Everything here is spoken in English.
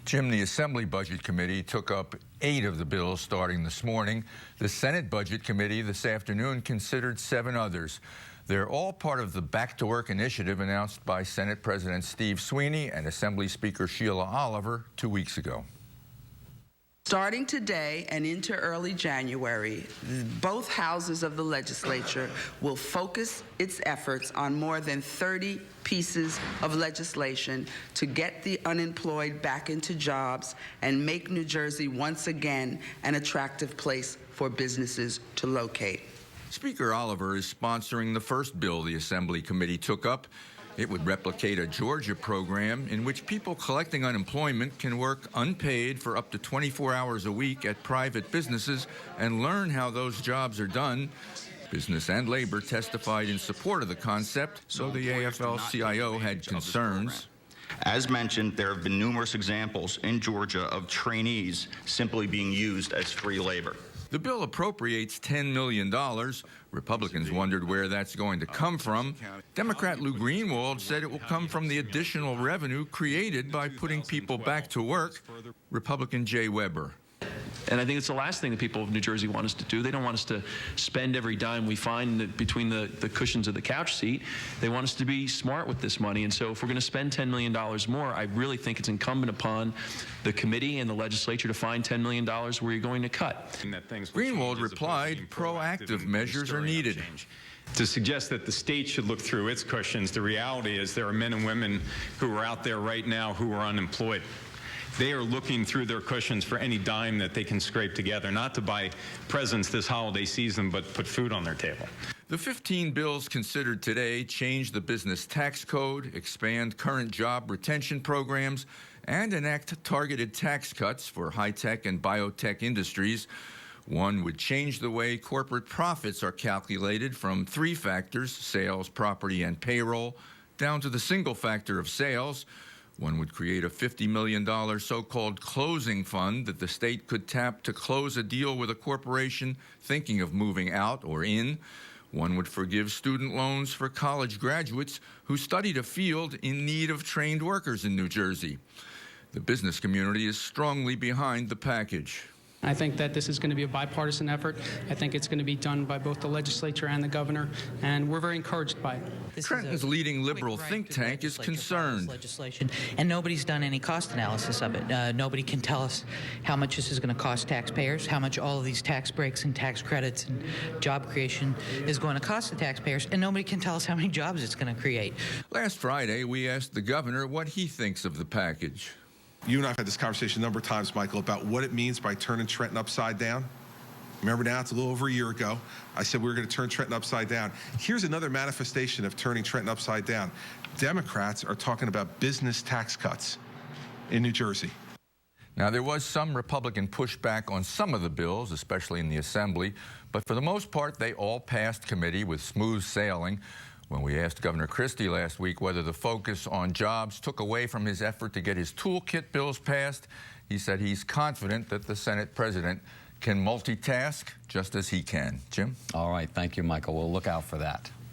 Jim, the Assembly Budget Committee took up 8 of the bills starting this morning. The Senate Budget Committee this afternoon considered 7 others. They're all part of the Back to Work initiative announced by Senate President Steve Sweeney and Assembly Speaker Sheila Oliver 2 weeks ago. Starting today and into early January, both houses of the legislature will focus its efforts on more than 30 pieces of legislation to get the unemployed back into jobs and make New Jersey once again an attractive place for businesses to locate. Speaker Oliver is sponsoring the first bill the Assembly Committee took up. It would replicate a Georgia program in which people collecting unemployment can work unpaid for up to 24 hours a week at private businesses and learn how those jobs are done. Business and labor testified in support of the concept, so the AFL-CIO had concerns. As mentioned, there have been numerous examples in Georgia of trainees simply being used as free labor. The bill appropriates $10 million. Republicans wondered where that's going to come from. Democrat Lou Greenwald said it will come from the additional revenue created by putting people back to work. Republican Jay Weber. And I think it's the last thing that people of New Jersey want us to do. They don't want us to spend every dime we find between the cushions of the couch seat. They want us to be smart with this money. And so if we're going to spend $10 million more, I really think it's incumbent upon the committee and the legislature to find $10 million where you're going to cut. Greenwald replied, proactive measures are needed. To suggest that the state should look through its cushions, the reality is there are men and women who are out there right now who are unemployed. They are looking through their cushions for any dime that they can scrape together, not to buy presents this holiday season, but put food on their table. The 15 bills considered today change the business tax code, expand current job retention programs, and enact targeted tax cuts for high-tech and biotech industries. One would change the way corporate profits are calculated from 3 factors, sales, property, and payroll, down to the single factor of sales. One would create a $50 million so-called closing fund that the state could tap to close a deal with a corporation thinking of moving out or in. One would forgive student loans for college graduates who studied a field in need of trained workers in New Jersey. The business community is strongly behind the package. I think that this is going to be a bipartisan effort. I think it's going to be done by both the legislature and the governor, and we're very encouraged by it. Trenton's leading liberal think tank is concerned. Legislation, and nobody's done any cost analysis of it. Nobody can tell us how much this is going to cost taxpayers, how much all of these tax breaks and tax credits and job creation is going to cost the taxpayers, and nobody can tell us how many jobs it's going to create. Last Friday, we asked the governor what he thinks of the package. You and I have had this conversation a number of times, Michael, about what it means by turning Trenton upside down. Remember now, it's a little over a year ago. I said we were going to turn Trenton upside down. Here's another manifestation of turning Trenton upside down. Democrats are talking about business tax cuts in New Jersey. Now, there was some Republican pushback on some of the bills, especially in the Assembly, but for the most part, they all passed committee with smooth sailing. When we asked Governor Christie last week whether the focus on jobs took away from his effort to get his toolkit bills passed, he said he's confident that the Senate president can multitask just as he can. Jim? All right. Thank you, Michael. We'll look out for that.